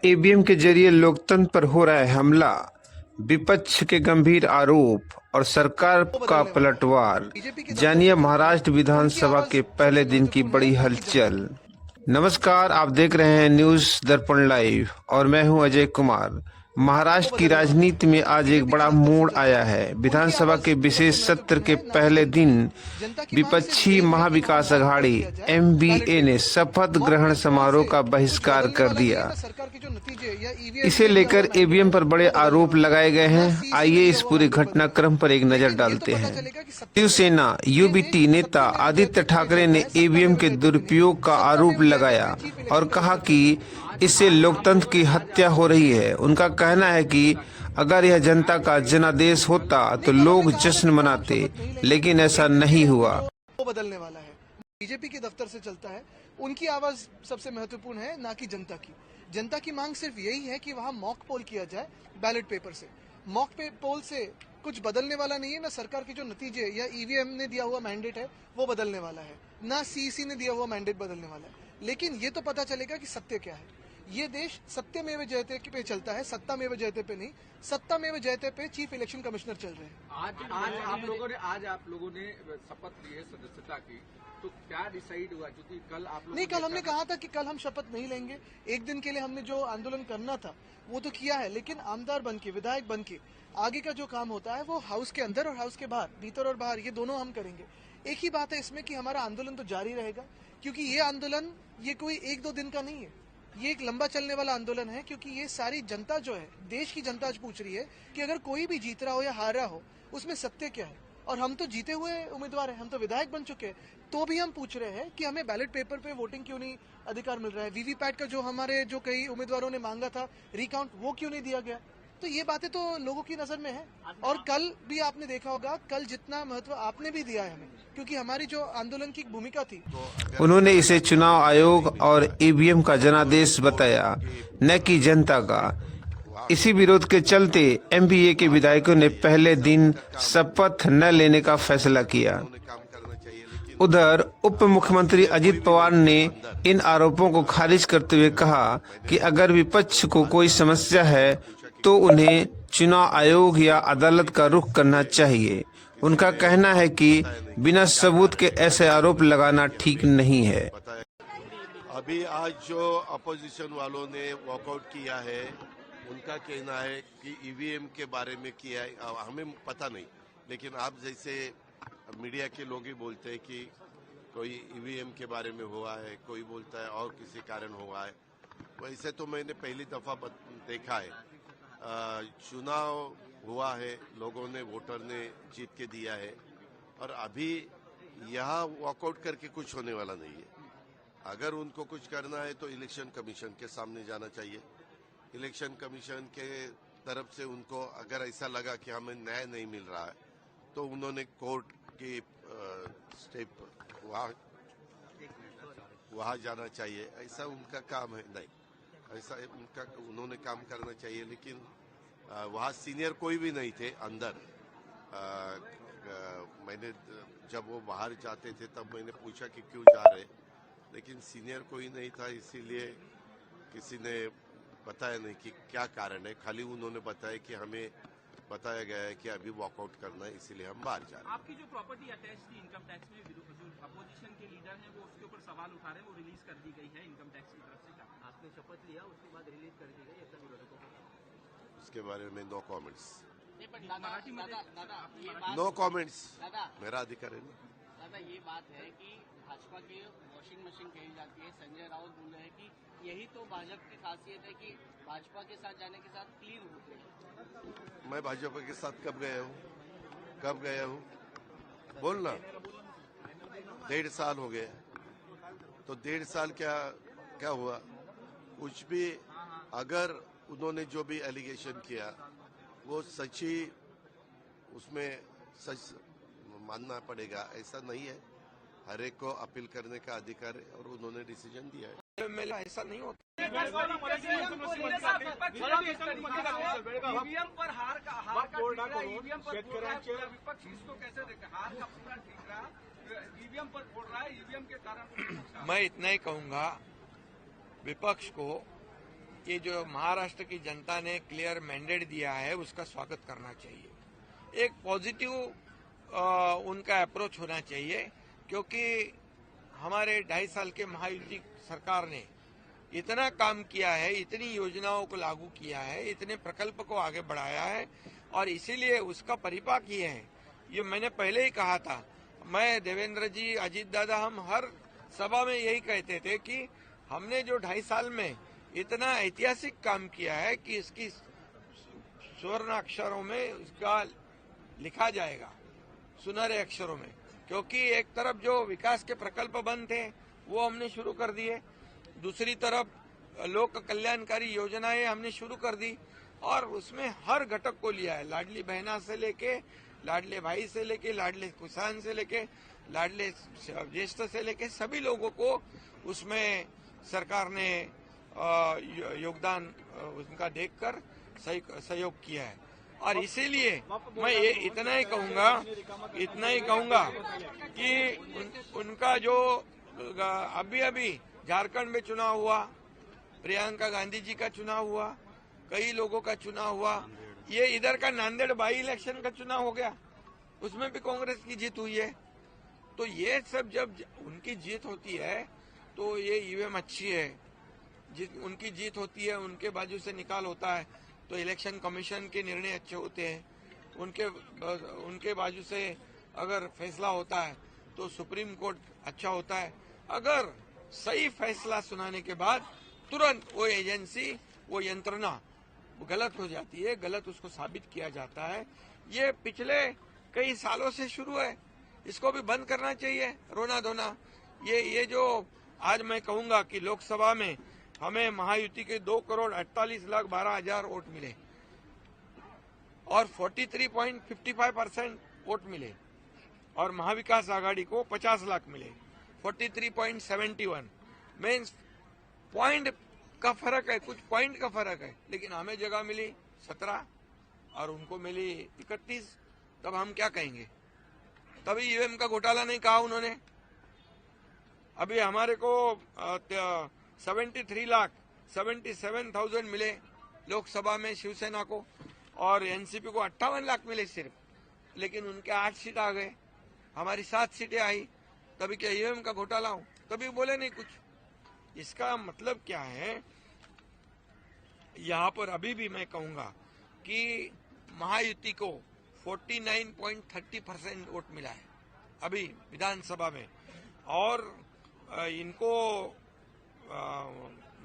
EVM के जरिए लोकतंत्र पर हो रहा है हमला, विपक्ष के गंभीर आरोप और सरकार का पलटवार। जानिए महाराष्ट्र विधानसभा के पहले दिन की बड़ी हलचल। नमस्कार, आप देख रहे हैं न्यूज दर्पण लाइव और मैं हूं अजय कुमार। महाराष्ट्र की राजनीति में आज एक बड़ा मोड़ आया है। विधानसभा के विशेष सत्र के पहले दिन विपक्षी महाविकास आघाड़ी एमवीए ने शपथ ग्रहण समारोह का बहिष्कार कर दिया। इसे लेकर ईवीएम पर बड़े आरोप लगाए गए हैं। आइए इस पूरे घटनाक्रम पर एक नजर डालते हैं। शिवसेना यूबीटी नेता आदित्य ठाकरे ने ईवीएम के दुरुपयोग का आरोप लगाया और कहा कि इससे लोकतंत्र की हत्या हो रही है। उनका कहना है कि अगर यह जनता का जनादेश होता तो लोग जश्न मनाते, लेकिन ऐसा नहीं हुआ। वो बदलने वाला है। बीजेपी के दफ्तर से चलता है, उनकी आवाज सबसे महत्वपूर्ण है, ना कि जनता की। जनता की मांग सिर्फ यही है कि वहां मॉक पोल किया जाए बैलेट पेपर से। मॉक पोल से कुछ बदलने वाला नहीं है। ना सरकार के जो नतीजे या ईवीएम ने दिया हुआ मैंडेट है वो बदलने वाला है, ना सीईसी ने दिया हुआ मैंडेट बदलने वाला है। लेकिन ये तो पता चलेगा कि सत्य क्या है। ये देश सत्यमेव जयते पे चलता है, सत्तामेव जयते पे नहीं। सत्तामेव जयते पे चीफ इलेक्शन कमिश्नर चल रहे हैं। आज आप लोगों ने शपथ ली है सदस्यता की, तो क्या डिसाइड हुआ? क्योंकि कल आप नहीं, कल हमने कहा था कि कल हम शपथ नहीं लेंगे। एक दिन के लिए हमने जो आंदोलन करना था वो तो किया है, लेकिन आमदार बन के, विधायक बन के आगे का जो काम होता है वो हाउस के अंदर और हाउस के बाहर, भीतर और बाहर, ये दोनों हम करेंगे। एक ही बात है इसमें कि हमारा आंदोलन तो जारी रहेगा, क्योंकि ये आंदोलन ये कोई एक दो दिन का नहीं है। ये एक लंबा चलने वाला आंदोलन है, क्योंकि ये सारी जनता जो है, देश की जनता आज पूछ रही है कि अगर कोई भी जीत रहा हो या हार रहा हो उसमें सत्य क्या है। और हम तो जीते हुए उम्मीदवार हैं, हम तो विधायक बन चुके हैं, तो भी हम पूछ रहे हैं कि हमें बैलेट पेपर पे वोटिंग क्यों नहीं अधिकार मिल रहा है। वीवीपैट का जो हमारे जो कई उम्मीदवारों ने मांगा था रिकाउंट, वो क्यों नहीं दिया गया। तो ये बातें तो लोगों की नजर में है। और कल भी आपने देखा होगा, कल जितना महत्व आपने भी दिया है हमें, क्योंकि हमारी जो आंदोलन की भूमिका थी। उन्होंने इसे चुनाव आयोग और ईवीएम का जनादेश बताया, न कि जनता का। इसी विरोध के चलते एमवीए के विधायकों ने पहले दिन शपथ न लेने का फैसला किया। उधर उप मुख्यमंत्री अजित पवार ने इन आरोपों को खारिज करते हुए कहा कि अगर विपक्ष को कोई समस्या है तो उन्हें चुनाव आयोग या अदालत का रुख करना चाहिए। उनका कहना है कि बिना सबूत के ऐसे आरोप लगाना ठीक नहीं है। अभी आज जो अपोजिशन वालों ने वॉकआउट किया है, उनका कहना है कि ईवीएम के बारे में किया है, हमें पता नहीं। लेकिन आप जैसे मीडिया के लोग ही बोलते हैं कि कोई ईवीएम के बारे में हुआ है, कोई बोलता है और किसी कारण हुआ है। वैसे तो मैंने पहली दफा देखा है, चुनाव हुआ है, लोगों ने, वोटर ने जीत के दिया है, और अभी यहाँ वॉकआउट करके कुछ होने वाला नहीं है। अगर उनको कुछ करना है तो इलेक्शन कमीशन के सामने जाना चाहिए। इलेक्शन कमीशन के तरफ से उनको अगर ऐसा लगा कि हमें न्याय नहीं मिल रहा है तो उन्होंने कोर्ट की स्टेप वहाँ जाना चाहिए। ऐसा उनका काम है नहीं, ऐसा उन्होंने काम करना चाहिए। लेकिन वहाँ सीनियर कोई भी नहीं थे अंदर। मैंने जब वो बाहर जाते थे तब मैंने पूछा कि क्यों जा रहे, लेकिन सीनियर कोई नहीं था, इसीलिए किसी ने बताया नहीं कि क्या कारण है। खाली उन्होंने बताया कि हमें बताया गया है कि अभी वॉकआउट करना है, इसीलिए हम बाहर जा रहे हैं। आपकी जो प्रॉपर्टी अटैच थी इनकम टैक्स में, जो अपोजिशन के लीडर हैं वो उसके ऊपर सवाल उठा रहे हैं, वो रिलीज कर दी गई है इनकम टैक्स की तरफ से। आपने शपथ लिया, उसके बाद रिलीज कर दी गई, ऐसा विरोधकों को? उसके बारे में नो कमेंट्स। दादा, नो कमेंट्स, मेरा अधिकार है ना। दादा, ये बात है कि भाजपा की वॉशिंग मशीन कही जाती है। संजय राउत बोल रहे हैं कि यही तो भाजपा की खासियत है कि भाजपा के साथ जाने के साथ क्लीन होते हैं। मैं भाजपा के साथ कब गया हूँ बोलना। 1.5 साल हो गए, तो 1.5 साल क्या हुआ? कुछ भी। अगर उन्होंने जो भी एलिगेशन किया वो सच्ची, उसमें सच मानना पड़ेगा, ऐसा नहीं है। हर एक को अपील करने का अधिकार है और उन्होंने डिसीजन दिया है। ऐसा नहीं होता। ईवीएम पर हार का विपक्ष इसको कैसे देखा? हार का पूरा ठीक रहा, ईवीएम पर फोड़ रहा है, ईवीएम के कारण। मैं इतना ही कहूंगा, विपक्ष को ये जो महाराष्ट्र की जनता ने क्लियर मैंडेट दिया है उसका स्वागत करना चाहिए। एक पॉजिटिव उनका अप्रोच होना चाहिए, क्योंकि हमारे 2.5 साल के महायुति सरकार ने इतना काम किया है, इतनी योजनाओं को लागू किया है, इतने प्रकल्प को आगे बढ़ाया है और इसीलिए उसका परिपाक ये है। ये मैंने पहले ही कहा था, मैं, देवेंद्र जी, अजीत दादा, हम हर सभा में यही कहते थे कि हमने जो 2.5 साल में इतना ऐतिहासिक काम किया है कि इसकी स्वर्ण अक्षरों में उसका लिखा जाएगा, सुनहरे अक्षरों में। क्योंकि एक तरफ जो विकास के प्रकल्प बंद थे वो हमने शुरू कर दिए, दूसरी तरफ लोक कल्याणकारी योजनाएं हमने शुरू कर दी और उसमें हर घटक को लिया है। लाडली बहना से लेके लाडले भाई से लेके लाडले किसान से लेके लाडले ज्येष्ठ से लेके सभी लोगों को उसमें सरकार ने योगदान उनका देखकर सहयोग किया है। और इसीलिए मैं ये इतना ही कहूंगा कि उनका जो अभी झारखंड में चुनाव हुआ, प्रियंका गांधी जी का चुनाव हुआ, कई लोगों का चुनाव हुआ, ये इधर का नांदेड़ बाई इलेक्शन का चुनाव हो गया, उसमें भी कांग्रेस की जीत हुई है। तो ये सब जब उनकी जीत होती है तो ये ईवीएम अच्छी है, उनकी जीत होती है, उनके बाजू से निकाल होता है तो इलेक्शन कमीशन के निर्णय अच्छे होते हैं, उनके बाजू से अगर फैसला होता है तो सुप्रीम कोर्ट अच्छा होता है। अगर सही फैसला सुनाने के बाद तुरंत वो एजेंसी, वो यंत्रणा गलत हो जाती है, गलत उसको साबित किया जाता है। ये पिछले कई सालों से शुरू है, इसको भी बंद करना चाहिए रोना धोना। ये जो आज मैं कहूंगा कि लोकसभा में हमें महायुति के 2,48,12,000 वोट मिले और 43.55% वोट मिले और महाविकास आघाड़ी को 50 लाख मिले, 43.71 मीन्स पॉइंट का फर्क है, कुछ पॉइंट का फर्क है। लेकिन हमें जगह मिली 17 और उनको मिली 31, तब हम क्या कहेंगे? तभी ईवीएम का घोटाला नहीं कहा उन्होंने। अभी हमारे को 77,000 मिले लोकसभा में शिवसेना को और एनसीपी को 58 लाख मिले सिर्फ, लेकिन उनके 8 सीट आ गए, हमारी 7 सीटें आई। तभी क्या ईवीएम का घोटाला हो? तभी बोले नहीं कुछ। इसका मतलब क्या है? यहाँ पर अभी भी मैं कहूंगा कि महायुति को 49.30% वोट मिला है अभी विधानसभा में और इनको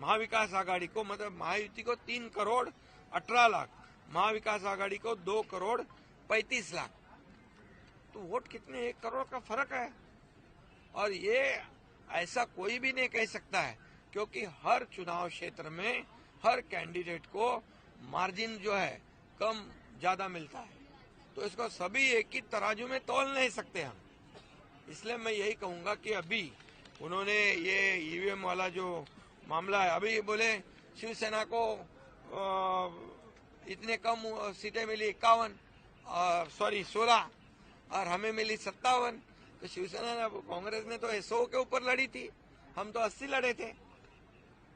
महाविकास आघाड़ी को, मतलब महायुति को 3,18,00,000, महाविकास आघाड़ी को 2,35,00,000। तो वोट कितने, 1 करोड़ का फर्क है। और ये ऐसा कोई भी नहीं कह सकता है, क्योंकि हर चुनाव क्षेत्र में हर कैंडिडेट को मार्जिन जो है कम ज्यादा मिलता है, तो इसको सभी एक ही तराजू में तौल नहीं सकते हम। इसलिए मैं यही कहूंगा कि अभी उन्होंने ये ईवीएम वाला जो मामला है, अभी बोले शिवसेना को इतने कम सीटें मिली 16 और हमें मिली 57। तो शिवसेना ने, कांग्रेस ने तो 100 के ऊपर लड़ी थी, हम तो 80 लड़े थे।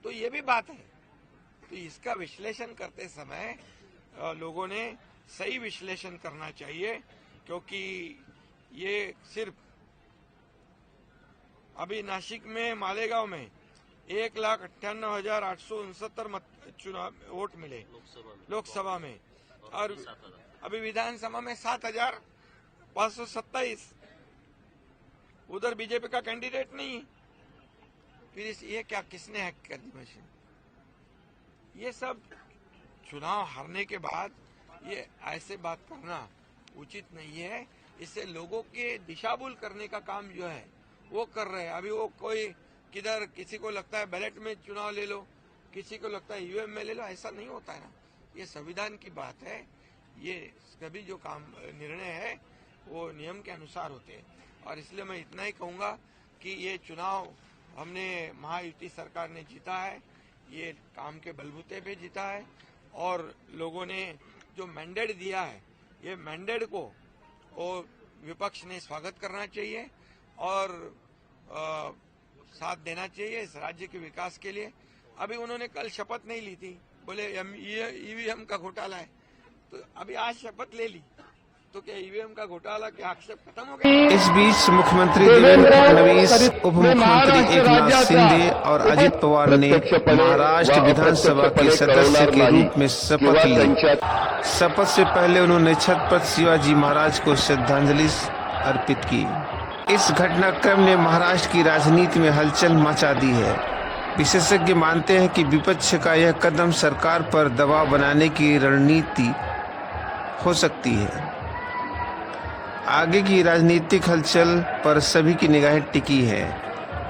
तो ये भी बात है। तो इसका विश्लेषण करते समय लोगों ने सही विश्लेषण करना चाहिए, क्योंकि ये सिर्फ अभी नासिक में मालेगांव में 1,98,869 चुनाव वोट मिले लोकसभा में और अभी विधानसभा में 7,527। उधर बीजेपी का कैंडिडेट नहीं। फिर ये क्या, किसने हैक कर दी मशीन? ये सब चुनाव हारने के बाद ये ऐसे बात करना उचित नहीं है। इससे लोगों के दिशाभूल करने का काम जो है वो कर रहे हैं। अभी वो कोई किधर, किसी को लगता है बैलेट में चुनाव ले लो, किसी को लगता है ईवीएम में ले लो, ऐसा नहीं होता है ना। ये संविधान की बात है। ये कभी जो काम निर्णय है वो नियम के अनुसार होते हैं। और इसलिए मैं इतना ही कहूंगा कि ये चुनाव हमने महायुति सरकार ने जीता है, ये काम के बलबूते पे जीता है और लोगों ने जो मैंडेट दिया है, ये मैंडेट को वो विपक्ष ने स्वागत करना चाहिए और साथ देना चाहिए इस राज्य के विकास के लिए। अभी उन्होंने कल शपथ नहीं ली थी, बोले ईवीएम का घोटाला है, तो अभी आज शपथ ले ली, तो क्या ईवीएम का घोटाला के आक्षेप खत्म हो गया? इस बीच मुख्यमंत्री देवेंद्र फडणवीस, उप मुख्यमंत्री एकनाथ शिंदे और अजित पवार ने महाराष्ट्र विधानसभा के सदस्य के रूप में शपथ ली। शपथ से पहले उन्होंने छत्रपति शिवाजी महाराज को श्रद्धांजलि अर्पित की। इस घटनाक्रम ने महाराष्ट्र की राजनीति में हलचल मचा दी है। विशेषज्ञ मानते हैं कि विपक्ष का यह कदम सरकार पर दबाव बनाने की रणनीति हो सकती है। आगे की राजनीतिक हलचल पर सभी की निगाहें टिकी है।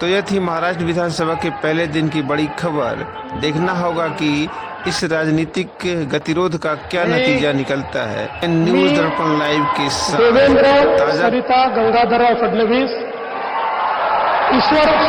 तो यह थी महाराष्ट्र विधानसभा के पहले दिन की बड़ी खबर। देखना होगा कि इस राजनीतिक गतिरोध का क्या नतीजा निकलता है। न्यूज दर्पण लाइव के साथ ताजा गंगाधरराव फडणवीस ईश्वर